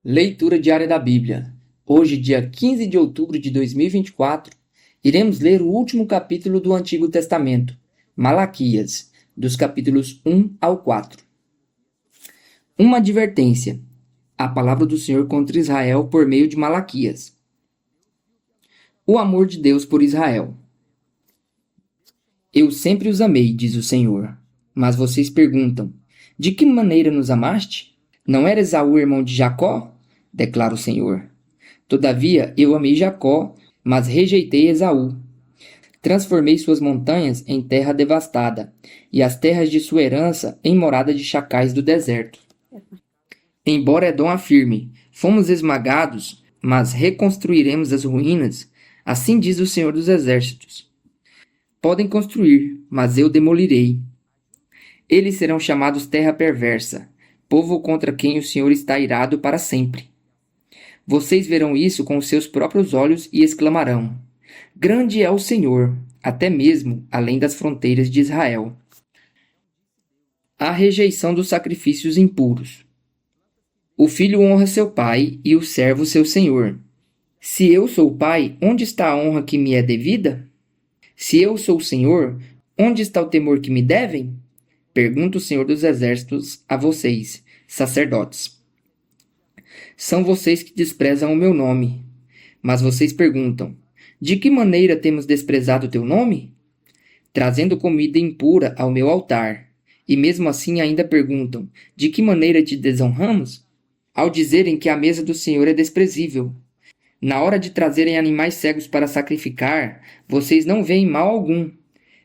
Leitura diária da Bíblia. Hoje, dia 15 de outubro de 2024, iremos ler o último capítulo do Antigo Testamento, Malaquias, dos capítulos 1 ao 4. Uma advertência. A palavra do Senhor contra Israel por meio de Malaquias. O amor de Deus por Israel. Eu sempre os amei, diz o Senhor. Mas vocês perguntam, de que maneira nos amaste? Não era Esaú irmão de Jacó? Declara o Senhor. Todavia eu amei Jacó, mas rejeitei Esaú. Transformei suas montanhas em terra devastada, e as terras de sua herança em morada de chacais do deserto. Embora Edom afirme, fomos esmagados, mas reconstruiremos as ruínas, assim diz o Senhor dos Exércitos. Podem construir, mas eu demolirei. Eles serão chamados terra perversa, povo contra quem o Senhor está irado para sempre. Vocês verão isso com os seus próprios olhos e exclamarão: grande é o Senhor, até mesmo além das fronteiras de Israel. A rejeição dos sacrifícios impuros. O filho honra seu pai e o servo seu senhor. Se eu sou o pai, onde está a honra que me é devida? Se eu sou o Senhor, onde está o temor que me devem? Pergunta o Senhor dos Exércitos a vocês, sacerdotes. São vocês que desprezam o meu nome. Mas vocês perguntam, de que maneira temos desprezado o teu nome? Trazendo comida impura ao meu altar. E mesmo assim ainda perguntam, de que maneira te desonramos? Ao dizerem que a mesa do Senhor é desprezível. Na hora de trazerem animais cegos para sacrificar, vocês não veem mal algum.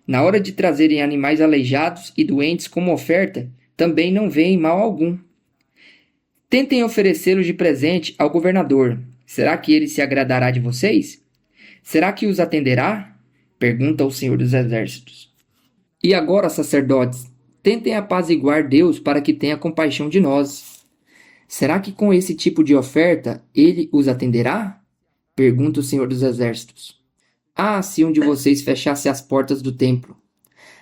Na hora de trazerem animais aleijados e doentes como oferta, também não veem mal algum. Tentem oferecê-los de presente ao governador. Será que ele se agradará de vocês? Será que os atenderá? Pergunta o Senhor dos Exércitos. E agora, sacerdotes, tentem apaziguar Deus para que tenha compaixão de nós. Será que com esse tipo de oferta ele os atenderá? Pergunta o Senhor dos Exércitos. Ah, se um de vocês fechasse as portas do templo!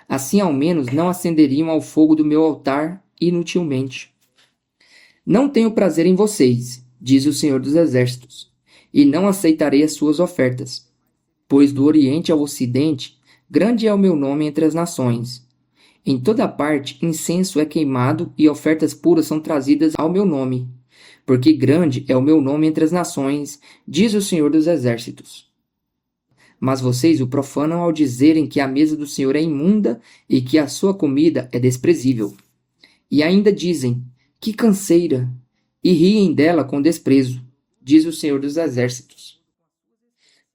Assim ao menos não acenderiam ao fogo do meu altar inutilmente. Não tenho prazer em vocês, diz o Senhor dos Exércitos, e não aceitarei as suas ofertas. Pois do Oriente ao Ocidente, grande é o meu nome entre as nações. Em toda parte, incenso é queimado e ofertas puras são trazidas ao meu nome. Porque grande é o meu nome entre as nações, diz o Senhor dos Exércitos. Mas vocês o profanam ao dizerem que a mesa do Senhor é imunda e que a sua comida é desprezível. E ainda dizem, que canseira! E riem dela com desprezo, diz o Senhor dos Exércitos.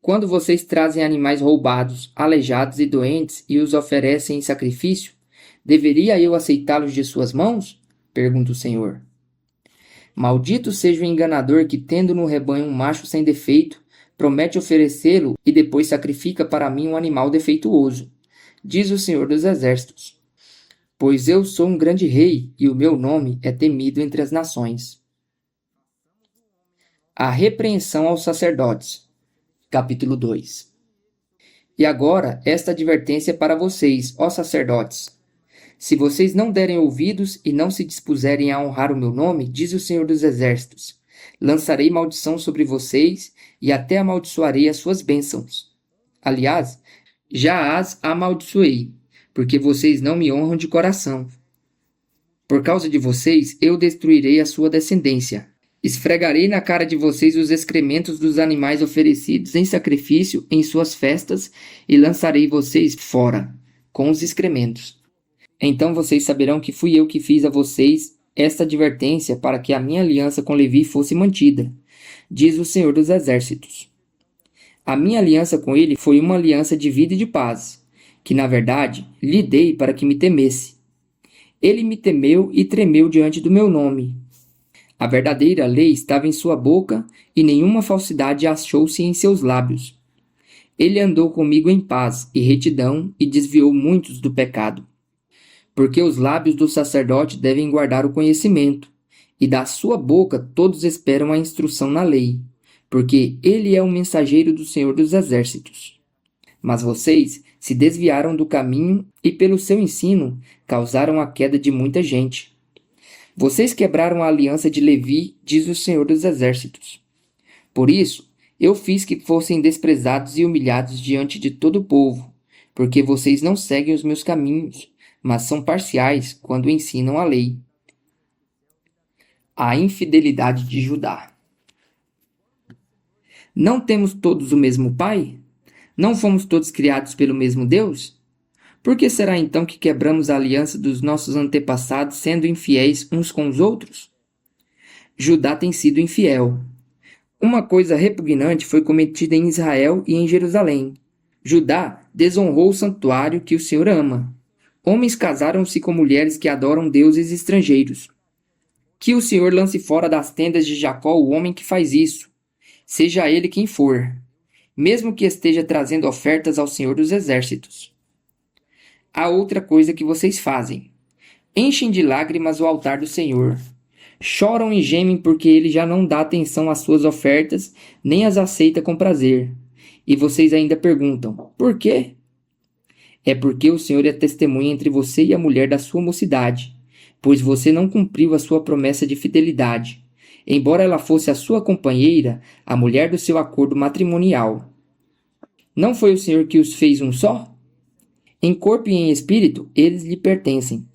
Quando vocês trazem animais roubados, aleijados e doentes e os oferecem em sacrifício, deveria eu aceitá-los de suas mãos? Pergunta o Senhor. Maldito seja o enganador que, tendo no rebanho um macho sem defeito, promete oferecê-lo e depois sacrifica para mim um animal defeituoso, diz o Senhor dos Exércitos. Pois eu sou um grande rei e o meu nome é temido entre as nações. A repreensão aos sacerdotes. Capítulo 2. E agora, esta advertência para vocês, ó sacerdotes. Se vocês não derem ouvidos e não se dispuserem a honrar o meu nome, diz o Senhor dos Exércitos, lançarei maldição sobre vocês e até amaldiçoarei as suas bênçãos. Aliás, já as amaldiçoei, porque vocês não me honram de coração. Por causa de vocês, eu destruirei a sua descendência. Esfregarei na cara de vocês os excrementos dos animais oferecidos em sacrifício em suas festas e lançarei vocês fora, com os excrementos. Então vocês saberão que fui eu que fiz a vocês esta advertência para que a minha aliança com Levi fosse mantida, diz o Senhor dos Exércitos. A minha aliança com ele foi uma aliança de vida e de paz, que na verdade lhe dei para que me temesse. Ele me temeu e tremeu diante do meu nome. A verdadeira lei estava em sua boca e nenhuma falsidade achou-se em seus lábios. Ele andou comigo em paz e retidão e desviou muitos do pecado. Porque os lábios do sacerdote devem guardar o conhecimento, e da sua boca todos esperam a instrução na lei, porque ele é o mensageiro do Senhor dos Exércitos. Mas vocês se desviaram do caminho e pelo seu ensino causaram a queda de muita gente. Vocês quebraram a aliança de Levi, diz o Senhor dos Exércitos. Por isso, eu fiz que fossem desprezados e humilhados diante de todo o povo, porque vocês não seguem os meus caminhos, mas são parciais quando ensinam a lei. A infidelidade de Judá. Não temos todos o mesmo Pai? Não fomos todos criados pelo mesmo Deus? Por que será então que quebramos a aliança dos nossos antepassados, sendo infiéis uns com os outros? Judá tem sido infiel. Uma coisa repugnante foi cometida em Israel e em Jerusalém. Judá desonrou o santuário que o Senhor ama. Homens casaram-se com mulheres que adoram deuses estrangeiros. Que o Senhor lance fora das tendas de Jacó o homem que faz isso, seja ele quem for, mesmo que esteja trazendo ofertas ao Senhor dos Exércitos. Há outra coisa que vocês fazem. Enchem de lágrimas o altar do Senhor. Choram e gemem porque ele já não dá atenção às suas ofertas, nem as aceita com prazer. E vocês ainda perguntam, por quê? É porque o Senhor é testemunha entre você e a mulher da sua mocidade, pois você não cumpriu a sua promessa de fidelidade, embora ela fosse a sua companheira, a mulher do seu acordo matrimonial. Não foi o Senhor que os fez um só? Em corpo e em espírito, eles lhe pertencem.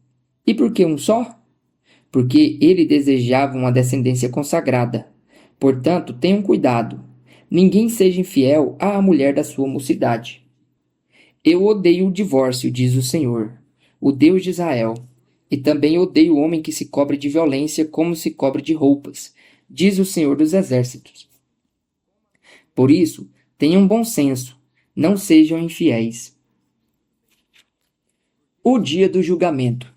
E por que um só? Porque ele desejava uma descendência consagrada. Portanto, tenham cuidado. Ninguém seja infiel à mulher da sua mocidade. Eu odeio o divórcio, diz o Senhor, o Deus de Israel. E também odeio o homem que se cobre de violência como se cobre de roupas, diz o Senhor dos Exércitos. Por isso, tenham bom senso, não sejam infiéis. O dia do julgamento.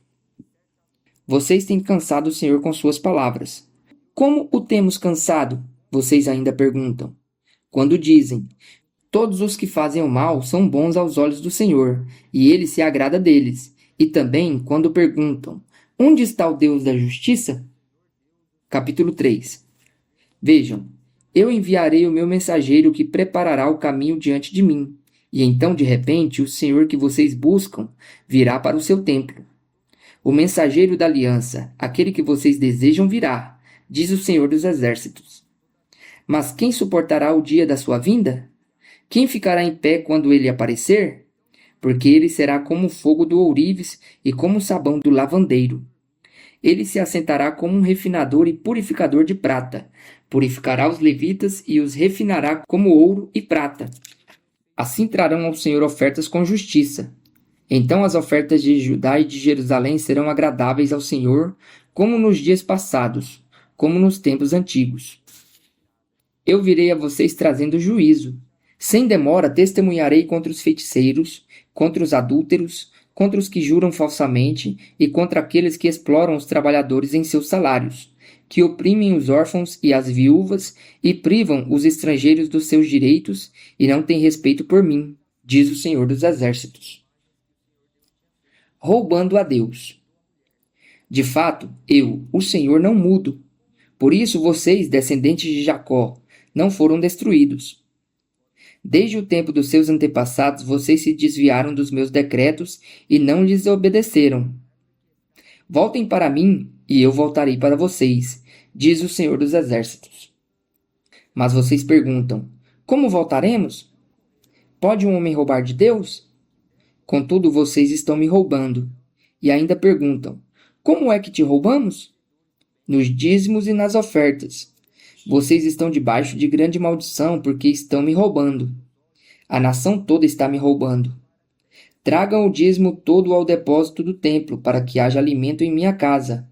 Vocês têm cansado o Senhor com suas palavras. Como o temos cansado? Vocês ainda perguntam. Quando dizem, todos os que fazem o mal são bons aos olhos do Senhor, e ele se agrada deles. E também quando perguntam, onde está o Deus da justiça? Capítulo 3. Vejam, eu enviarei o meu mensageiro que preparará o caminho diante de mim. E então, de repente, o Senhor que vocês buscam virá para o seu templo. O mensageiro da aliança, aquele que vocês desejam virá, diz o Senhor dos Exércitos. Mas quem suportará o dia da sua vinda? Quem ficará em pé quando ele aparecer? Porque ele será como o fogo do ourives e como o sabão do lavandeiro. Ele se assentará como um refinador e purificador de prata. Purificará os levitas e os refinará como ouro e prata. Assim trarão ao Senhor ofertas com justiça. Então as ofertas de Judá e de Jerusalém serão agradáveis ao Senhor, como nos dias passados, como nos tempos antigos. Eu virei a vocês trazendo juízo. Sem demora testemunharei contra os feiticeiros, contra os adúlteros, contra os que juram falsamente e contra aqueles que exploram os trabalhadores em seus salários, que oprimem os órfãos e as viúvas e privam os estrangeiros dos seus direitos e não têm respeito por mim, diz o Senhor dos Exércitos. Roubando a Deus. De fato, eu, o Senhor, não mudo. Por isso vocês, descendentes de Jacó, não foram destruídos. Desde o tempo dos seus antepassados, vocês se desviaram dos meus decretos e não lhes obedeceram. Voltem para mim, e eu voltarei para vocês, diz o Senhor dos Exércitos. Mas vocês perguntam, como voltaremos? Pode um homem roubar de Deus? Contudo, vocês estão me roubando. E ainda perguntam, como é que te roubamos? Nos dízimos e nas ofertas. Vocês estão debaixo de grande maldição porque estão me roubando. A nação toda está me roubando. Tragam o dízimo todo ao depósito do templo, para que haja alimento em minha casa.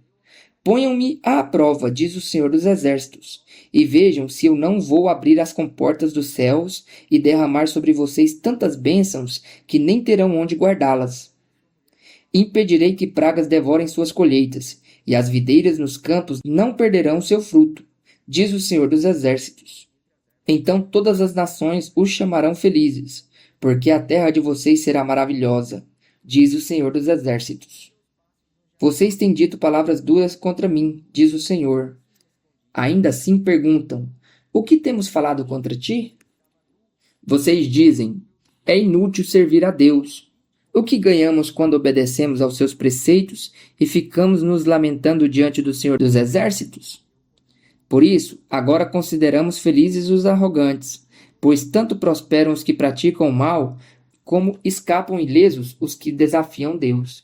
Ponham-me à prova, diz o Senhor dos Exércitos, e vejam se eu não vou abrir as comportas dos céus e derramar sobre vocês tantas bênçãos que nem terão onde guardá-las. Impedirei que pragas devorem suas colheitas, e as videiras nos campos não perderão seu fruto, diz o Senhor dos Exércitos. Então todas as nações os chamarão felizes, porque a terra de vocês será maravilhosa, diz o Senhor dos Exércitos. Vocês têm dito palavras duras contra mim, diz o Senhor. Ainda assim perguntam, o que temos falado contra ti? Vocês dizem, é inútil servir a Deus. O que ganhamos quando obedecemos aos seus preceitos e ficamos nos lamentando diante do Senhor dos Exércitos? Por isso, agora consideramos felizes os arrogantes, pois tanto prosperam os que praticam o mal, como escapam ilesos os que desafiam Deus.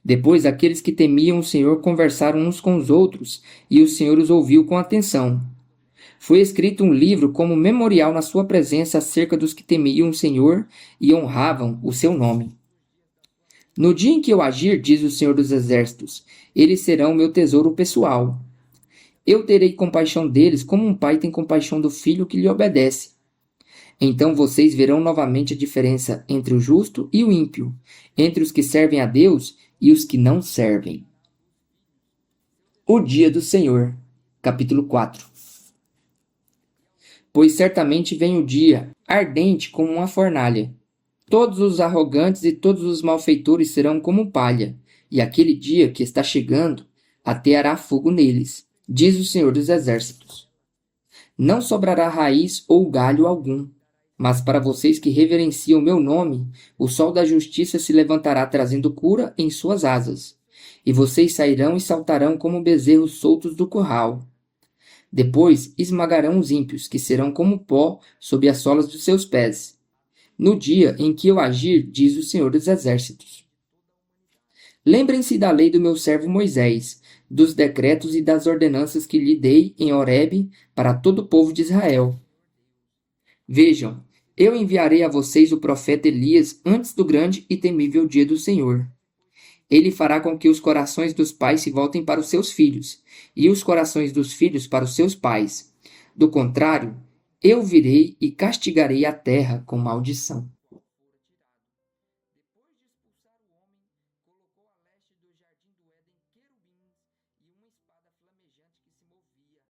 Depois, aqueles que temiam o Senhor conversaram uns com os outros, e o Senhor os ouviu com atenção. Foi escrito um livro como memorial na sua presença acerca dos que temiam o Senhor e honravam o seu nome. No dia em que eu agir, diz o Senhor dos Exércitos, eles serão meu tesouro pessoal. Eu terei compaixão deles como um pai tem compaixão do filho que lhe obedece. Então vocês verão novamente a diferença entre o justo e o ímpio, entre os que servem a Deus e os que não servem. O dia do Senhor, capítulo 4. Pois certamente vem o dia, ardente como uma fornalha. Todos os arrogantes e todos os malfeitores serão como palha, e aquele dia que está chegando ateará fogo neles, diz o Senhor dos Exércitos. Não sobrará raiz ou galho algum, mas para vocês que reverenciam meu nome, o sol da justiça se levantará trazendo cura em suas asas, e vocês sairão e saltarão como bezerros soltos do curral. Depois esmagarão os ímpios, que serão como pó sob as solas dos seus pés. No dia em que eu agir, diz o Senhor dos Exércitos. Lembrem-se da lei do meu servo Moisés, dos decretos e das ordenanças que lhe dei em Horebe para todo o povo de Israel. Vejam, eu enviarei a vocês o profeta Elias antes do grande e temível dia do Senhor. Ele fará com que os corações dos pais se voltem para os seus filhos, e os corações dos filhos para os seus pais. Do contrário, eu virei e castigarei a terra com maldição.